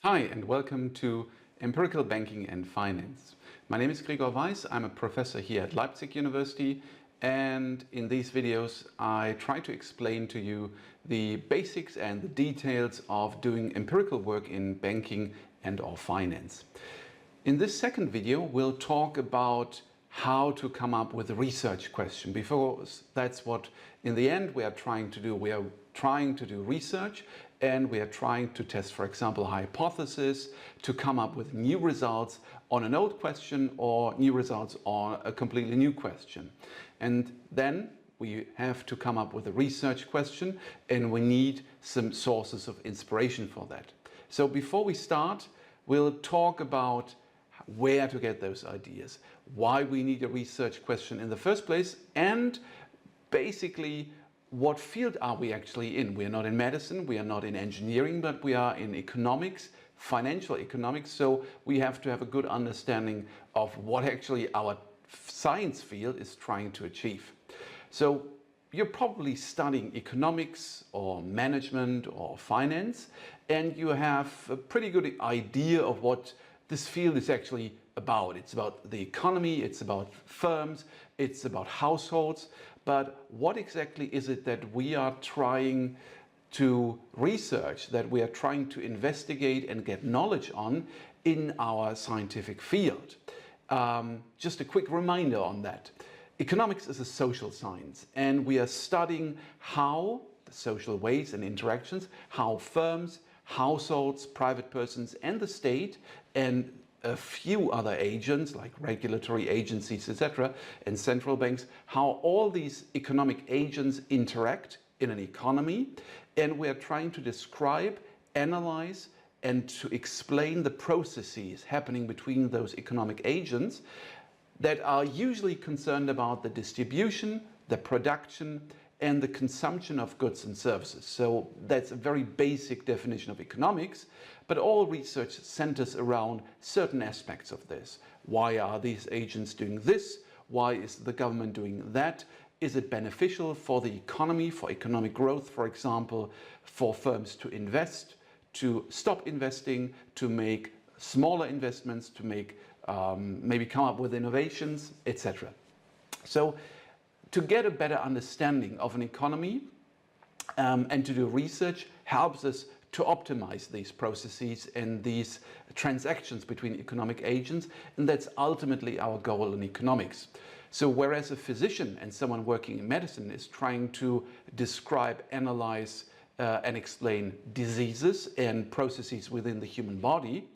Hi and welcome to Empirical Banking and Finance. My name is Gregor Weiss. I'm a professor here at Leipzig University, and in these videos I try to explain to you the basics and the details of doing empirical work in banking and/or finance. In this second video we'll talk about how to come up with a research question, because that's what in the end we are trying to do. We are trying to do research and we are trying to test, for example, hypotheses to come up with new results on an old question or new results on a completely new question. And then we have to come up with a research question and we need some sources of inspiration for that. So before we start, we'll talk about where to get those ideas, why we need a research question in the first place, and basically what field are we actually in. We are not in medicine, we are not in engineering, but we are in economics, financial economics, so we have to have a good understanding of what actually our science field is trying to achieve. So you're probably studying economics or management or finance, and you have a pretty good idea of what this field is actually about. It's about the economy, it's about firms, it's about households, but what exactly is it that we are trying to research, that we are trying to investigate and get knowledge on in our scientific field? Just a quick reminder on that. Economics is a social science, and we are studying how the social ways and interactions, how firms, households, private persons and the state and a few other agents like regulatory agencies, etc., and central banks, how all these economic agents interact in an economy, and we are trying to describe, analyze and to explain the processes happening between those economic agents that are usually concerned about the distribution, the production and the consumption of goods and services. So that's a very basic definition of economics, but all research centers around certain aspects of this. Why are these agents doing this? Why is the government doing that? Is it beneficial for the economy, for economic growth, for example, for firms to invest, to stop investing, to make smaller investments, to make maybe come up with innovations, etc. So to get a better understanding of an economy and to do research helps us to optimize these processes and these transactions between economic agents, and that's ultimately our goal in economics. So whereas a physician and someone working in medicine is trying to describe, analyze and explain diseases and processes within the human body,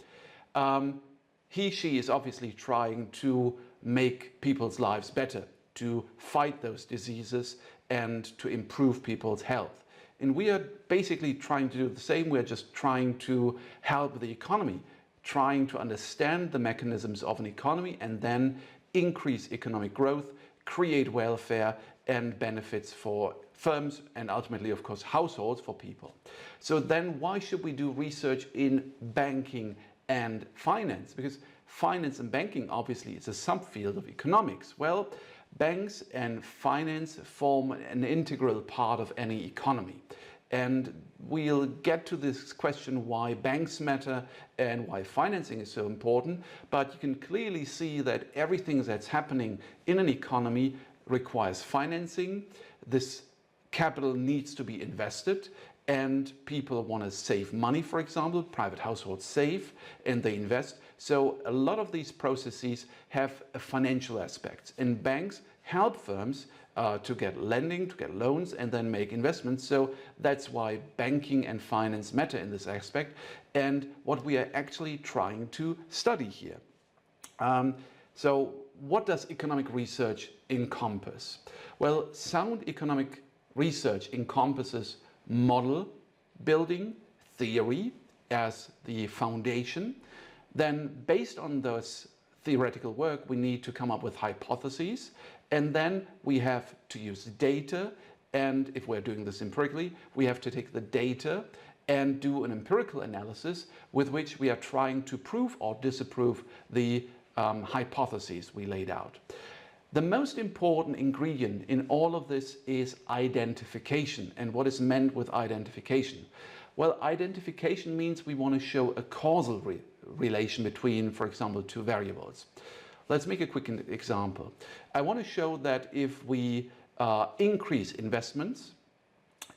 she is obviously trying to make people's lives better, to fight those diseases and to improve people's health. And we are basically trying to do the same. We're just trying to help the economy, trying to understand the mechanisms of an economy and then increase economic growth, create welfare and benefits for firms and ultimately, of course, households, for people. So then why should we do research in banking and finance? Because finance and banking obviously is a subfield of economics. Well, banks and finance form an integral part of any economy. And we'll get to this question why banks matter and why financing is so important. But you can clearly see that everything that's happening in an economy requires financing. This capital needs to be invested. And people want to save money, for example, private households save and they invest. So a lot of these processes have a financial aspect, and banks help firms to get lending, to get loans and then make investments. So that's why banking and finance matter in this aspect and what we are actually trying to study here. So what does economic research encompass? Well, sound economic research encompasses model building, theory as the foundation. Then based on this theoretical work, we need to come up with hypotheses, and then we have to use data, and if we're doing this empirically, we have to take the data and do an empirical analysis with which we are trying to prove or disapprove the hypotheses we laid out. The most important ingredient in all of this is identification. And what is meant with identification? Well, identification means we want to show a causal relation between, for example, two variables. Let's make a quick example. I want to show that if we increase investments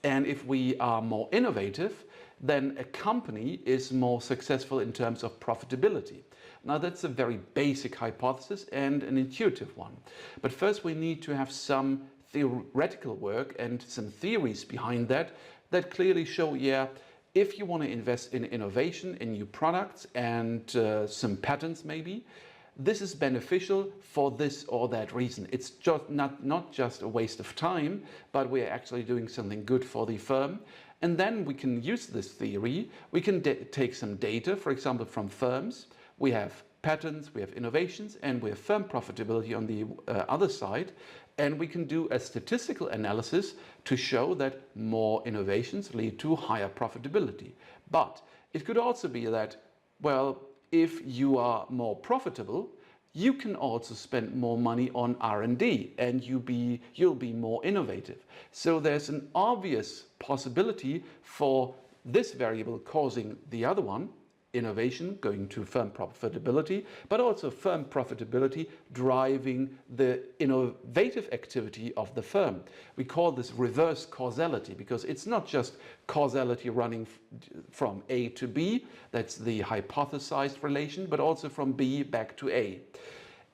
and if we are more innovative, then a company is more successful in terms of profitability. Now that's a very basic hypothesis and an intuitive one. But first we need to have some theoretical work and some theories behind that that clearly show, yeah, if you want to invest in innovation, in new products and some patents maybe, this is beneficial for this or that reason. It's just not just a waste of time, but we're actually doing something good for the firm. And then we can use this theory. We can take some data, for example, from firms. We have patents, we have innovations, and we have firm profitability on the other side. And we can do a statistical analysis to show that more innovations lead to higher profitability. But it could also be that, well, if you are more profitable, you can also spend more money on R&D and you'll be more innovative. So there's an obvious possibility for this variable causing the other one, innovation going to firm profitability, but also firm profitability driving the innovative activity of the firm. We call this reverse causality because it's not just causality running from A to B, that's the hypothesized relation, but also from B back to A.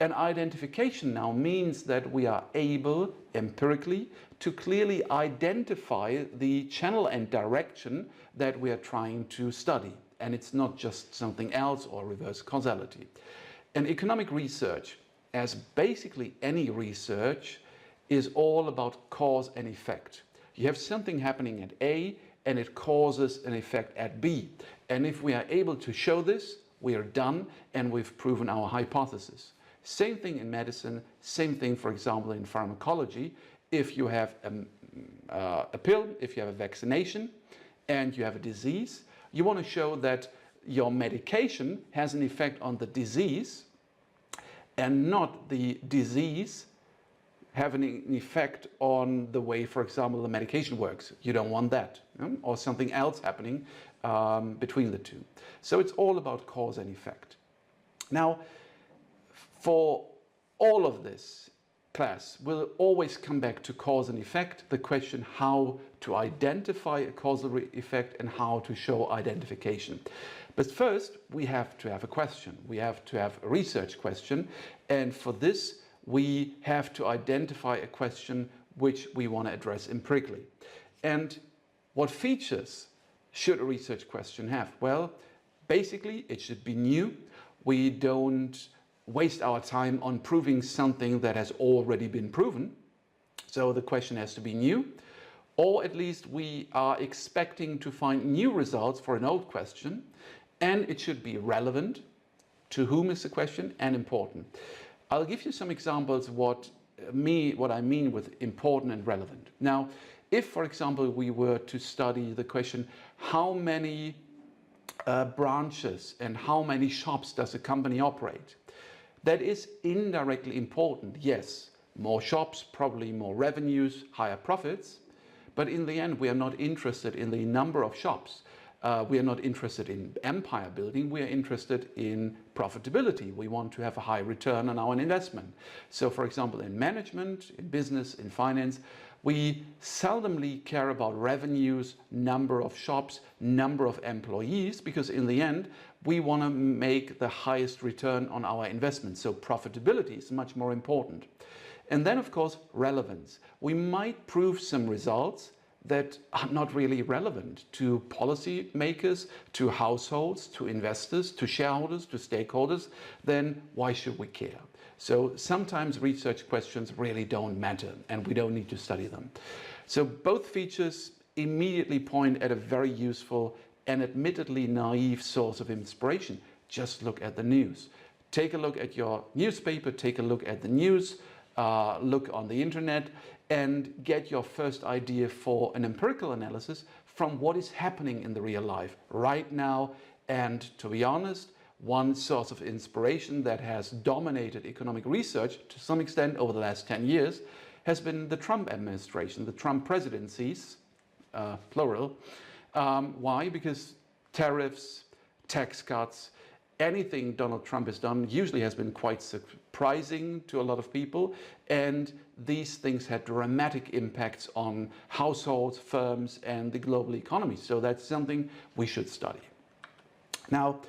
And identification now means that we are able empirically to clearly identify the channel and direction that we are trying to study. And it's not just something else or reverse causality. And economic research, as basically any research, is all about cause and effect. You have something happening at A and it causes an effect at B. And if we are able to show this, we are done and we've proven our hypothesis. Same thing in medicine, same thing, for example, in pharmacology. If you have a pill, if you have a vaccination and you have a disease, you want to show that your medication has an effect on the disease and not the disease having an effect on the way, for example, the medication works. You don't want that, or something else happening between the two. So it's all about cause and effect. Now, for all of this class, we'll always come back to cause and effect, the question how to identify a causal effect and how to show identification. But first, we have to have a question. We have to have a research question. And for this, we have to identify a question which we want to address empirically. And what features should a research question have? Well, basically, it should be new. We don't waste our time on proving something that has already been proven. So the question has to be new, or at least we are expecting to find new results for an old question, and it should be relevant. To whom is the question? And important. I'll give you some examples what I mean with important and relevant. Now, if, for example, we were to study the question, how many branches and how many shops does a company operate? That is indirectly important. Yes, more shops, probably more revenues, higher profits. But in the end, we are not interested in the number of shops. We are not interested in empire building. We are interested in profitability. We want to have a high return on our investment. So, for example, in management, in business, in finance, we seldomly care about revenues, number of shops, number of employees, because in the end, we want to make the highest return on our investment. So profitability is much more important. And then, of course, relevance. We might prove some results that are not really relevant to policy makers, to households, to investors, to shareholders, to stakeholders. Then why should we care? So sometimes research questions really don't matter and we don't need to study them. So both features immediately point at a very useful and admittedly naive source of inspiration. Just look at the news. Take a look at your newspaper, take a look at the news, look on the internet, and get your first idea for an empirical analysis from what is happening in the real life right now. And to be honest, one source of inspiration that has dominated economic research to some extent over the last 10 years has been the Trump administration, the Trump presidencies, plural, Why? Because tariffs, tax cuts, anything Donald Trump has done usually has been quite surprising to a lot of people, and these things had dramatic impacts on households, firms, and the global economy. So that's something we should study. Now,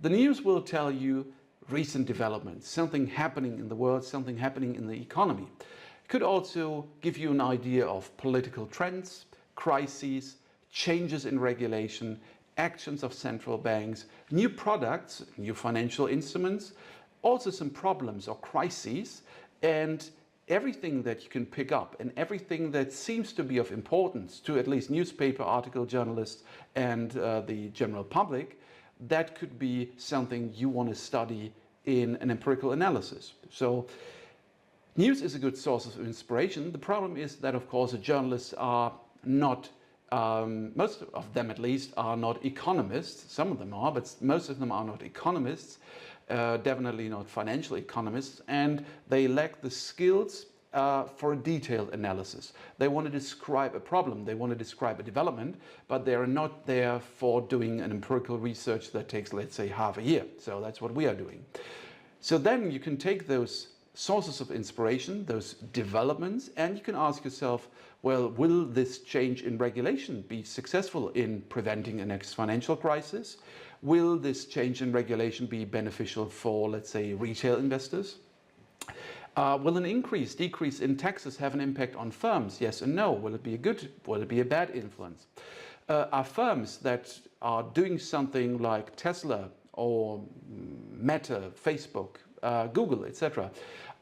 the news will tell you recent developments, something happening in the world, something happening in the economy. It could also give you an idea of political trends, crises, changes in regulation, actions of central banks, new products, new financial instruments, also some problems or crises, and everything that you can pick up and everything that seems to be of importance to at least newspaper article journalists and the general public, that could be something you want to study in an empirical analysis. So news is a good source of inspiration. The problem is that, of course, the journalists are not most of them at least are not economists. Some of them are, but most of them are not economists, definitely not financial economists, and they lack the skills for a detailed analysis. They want to describe a problem, they want to describe a development, but they are not there for doing an empirical research that takes, let's say, half a year. So that's what we are doing. So then you can take those sources of inspiration, those developments, and you can ask yourself, well, will this change in regulation be successful in preventing a next financial crisis? Will this change in regulation be beneficial for, let's say, retail investors? Will an increase, decrease in taxes have an impact on firms? Yes and no. Will it be a good, will it be a bad influence? Are firms that are doing something like Tesla or Meta, Facebook, Google, etc.,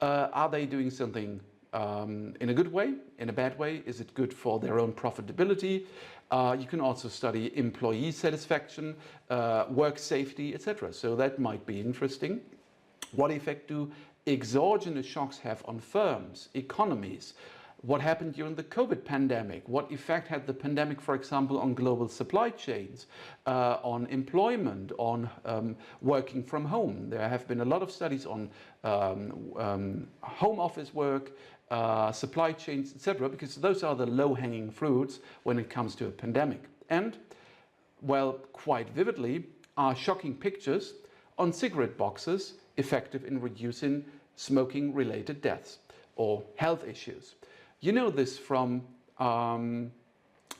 are they doing something in a good way, in a bad way? Is it good for their own profitability? You can also study employee satisfaction, work safety, etc. So that might be interesting. What effect do exogenous shocks have on firms, economies? What happened during the COVID pandemic? What effect had the pandemic, for example, on global supply chains, on employment, on working from home? There have been a lot of studies on home office work, supply chains, etc., because those are the low-hanging fruits when it comes to a pandemic. And, well, quite vividly, are shocking pictures on cigarette boxes effective in reducing smoking-related deaths or health issues? You know this from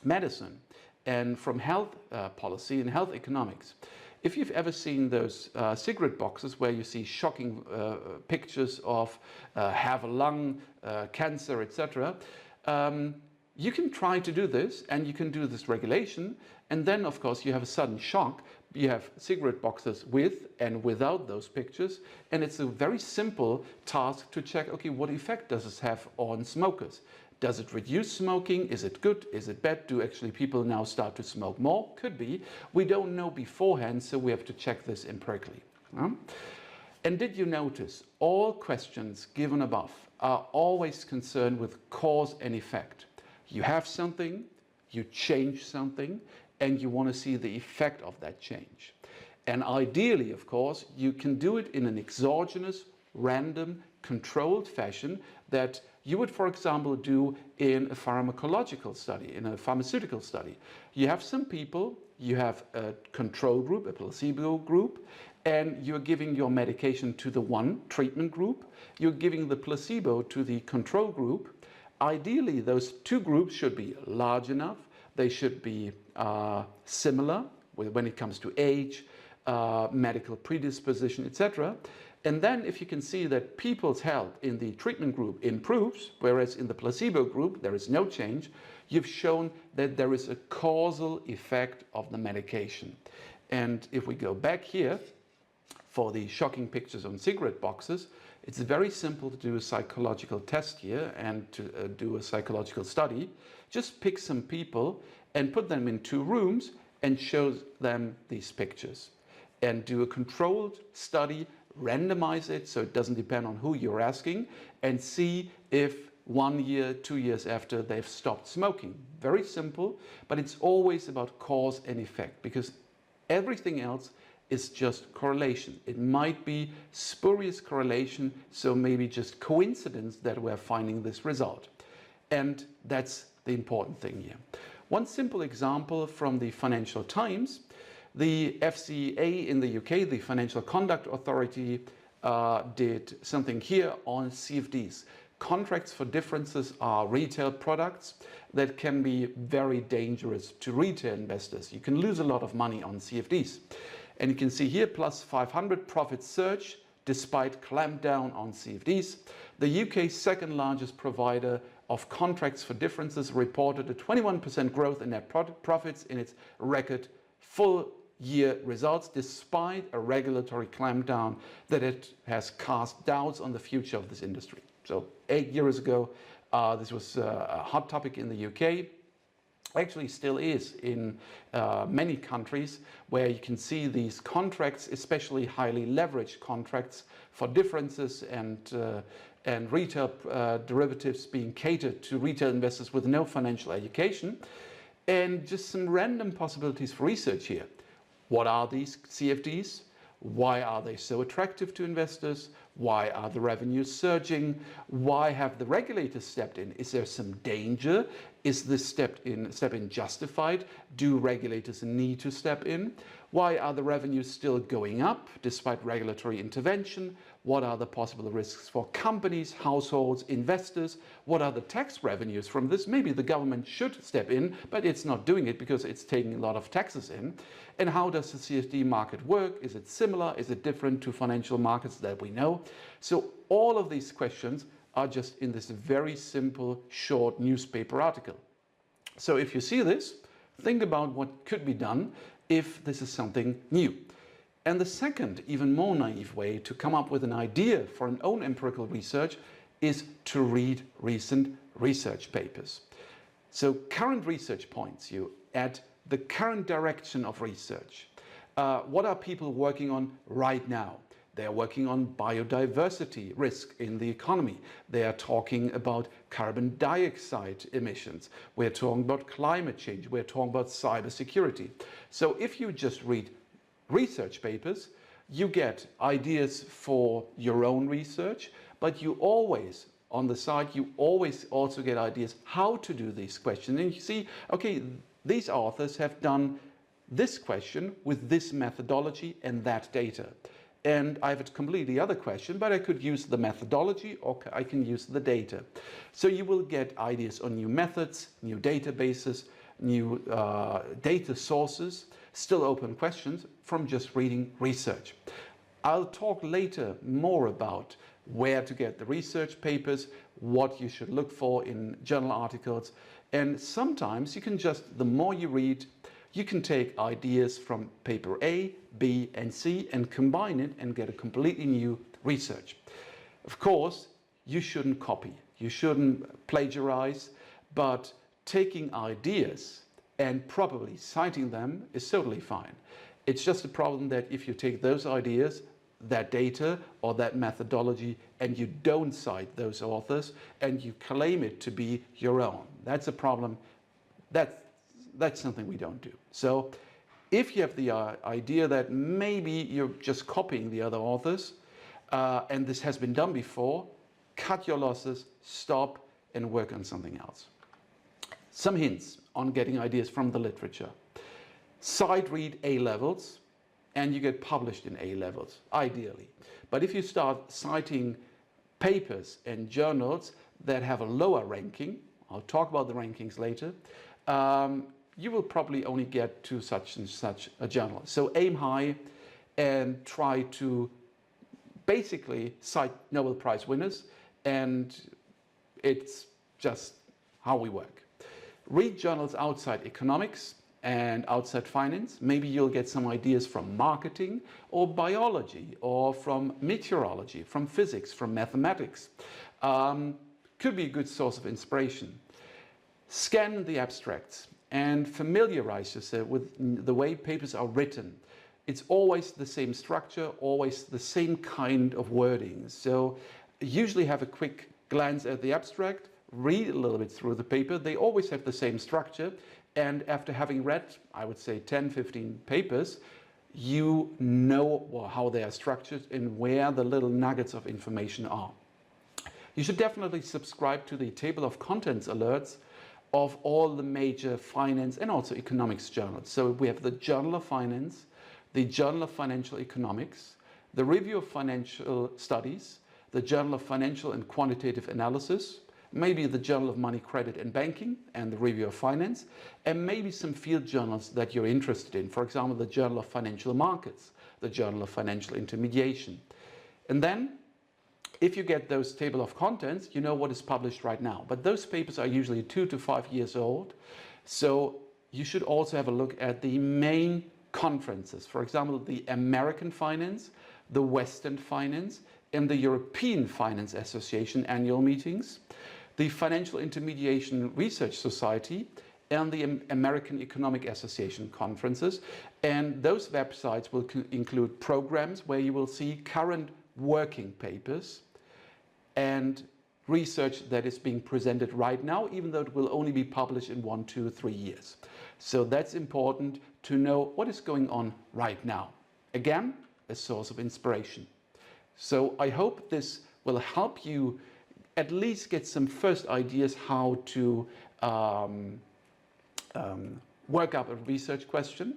medicine and from health policy and health economics. If you've ever seen those cigarette boxes where you see shocking pictures of have a lung cancer, etc., you can try to do this, and you can do this regulation, and then of course you have a sudden shock. You have cigarette boxes with and without those pictures, and it's a very simple task to check, okay, what effect does this have on smokers? Does it reduce smoking? Is it good? Is it bad? Do actually people now start to smoke more? Could be. We don't know beforehand, so we have to check this empirically. And did you notice all questions given above are always concerned with cause and effect? You have something, you change something, and you want to see the effect of that change. And ideally, of course, you can do it in an exogenous, random, controlled fashion that you would, for example, do in a pharmacological study, in a pharmaceutical study. You have some people, you have a control group, a placebo group, and you're giving your medication to the one treatment group, you're giving the placebo to the control group. Ideally, those two groups should be large enough, they should be similar when it comes to age, medical predisposition, etc. And then if you can see that people's health in the treatment group improves, whereas in the placebo group there is no change, you've shown that there is a causal effect of the medication. And if we go back here for the shocking pictures on cigarette boxes, it's very simple to do a psychological test here and to do a psychological study. Just pick some people and put them in two rooms and show them these pictures. And do a controlled study, randomize it so it doesn't depend on who you're asking, and see if 1 year, 2 years after they've stopped smoking. Very simple, but it's always about cause and effect, because everything else is just correlation. It might be spurious correlation, so maybe just coincidence that we're finding this result. And that's the important thing here. One simple example from the Financial Times: the FCA in the UK, the Financial Conduct Authority, did something here on CFDs. Contracts for differences are retail products that can be very dangerous to retail investors. You can lose a lot of money on CFDs. And you can see here plus 500 profit surge despite clampdown on CFDs. The UK's second largest provider of contracts for differences reported a 21% growth in net profits in its record full year results, despite a regulatory clampdown that it has cast doubts on the future of this industry. So 8 years ago, this was a hot topic in the UK. Actually still is in many countries, where you can see these contracts, especially highly leveraged contracts for differences and retail derivatives being catered to retail investors with no financial education. And just some random possibilities for research here. What are these CFDs? Why are they so attractive to investors? Why are the revenues surging? Why have the regulators stepped in? Is there some danger? Is this step in justified? Do regulators need to step in? Why are the revenues still going up despite regulatory intervention? What are the possible risks for companies, households, investors? What are the tax revenues from this? Maybe the government should step in, but it's not doing it because it's taking a lot of taxes in. And how does the CFD market work? Is it similar? Is it different to financial markets that we know? So all of these questions are just in this very simple, short newspaper article. So if you see this, think about what could be done if this is something new. And the second, even more naive way to come up with an idea for an own empirical research is to read recent research papers. So current research points you at the current direction of research. What are people working on right now? They are working on biodiversity risk in the economy. They are talking about carbon dioxide emissions. We're talking about climate change. We're talking about cybersecurity. So if you just read research papers, you get ideas for your own research, but you always, on the side, you always also get ideas how to do these questions. And you see, okay, these authors have done this question with this methodology and that data. And I have a completely other question, but I could use the methodology or I can use the data. So you will get ideas on new methods, new databases, new data sources, still open questions from just reading research. I'll talk later more about where to get the research papers, what you should look for in journal articles. And sometimes you can just, the more you read, you can take ideas from paper A, B, and C and combine it and get a completely new research. Of course, you shouldn't copy, you shouldn't plagiarize, but taking ideas and properly citing them is totally fine. It's just a problem that if you take those ideas, that data or that methodology, and you don't cite those authors and you claim it to be your own, that's a problem. That's something we don't do. So if you have the idea that maybe you're just copying the other authors, and this has been done before, cut your losses, stop, and work on something else. Some hints on getting ideas from the literature. Sight read A levels, and you get published in A levels, ideally. But if you start citing papers and journals that have a lower ranking, I'll talk about the rankings later, you will probably only get to such and such a journal. So aim high and try to basically cite Nobel Prize winners, and it's just how we work. Read journals outside economics and outside finance. Maybe you'll get some ideas from marketing or biology or from meteorology, from physics, from mathematics. Could be a good source of inspiration. Scan the abstracts and familiarize yourself with the way papers are written. It's always the same structure, always the same kind of wording. So usually have a quick glance at the abstract, read a little bit through the paper. They always have the same structure. And after having read, I would say 10, 15 papers, you know how they are structured and where the little nuggets of information are. You should definitely subscribe to the table of contents alerts of all the major finance and also economics journals. So we have the Journal of Finance, the Journal of Financial Economics, the Review of Financial Studies, the Journal of Financial and Quantitative Analysis, maybe the Journal of Money, Credit and Banking and the Review of Finance, and maybe some field journals that you're interested in. For example, the Journal of Financial Markets, the Journal of Financial Intermediation. And then, if you get those table of contents, you know what is published right now. But those papers are usually 2 to 5 years old. So you should also have a look at the main conferences. For example, the American Finance, the Western Finance, and the European Finance Association annual meetings, the Financial Intermediation Research Society, and the American Economic Association conferences. And those websites will include programs where you will see current working papers and research that is being presented right now, even though it will only be published in 1, 2, 3 years. So that's important to know what is going on right now. Again, a source of inspiration. So I hope this will help you at least get some first ideas how to work up a research question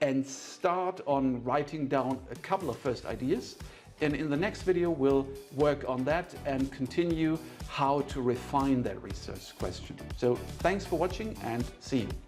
and start on writing down a couple of first ideas. And in the next video, we'll work on that and continue how to refine that research question. So thanks for watching and see you.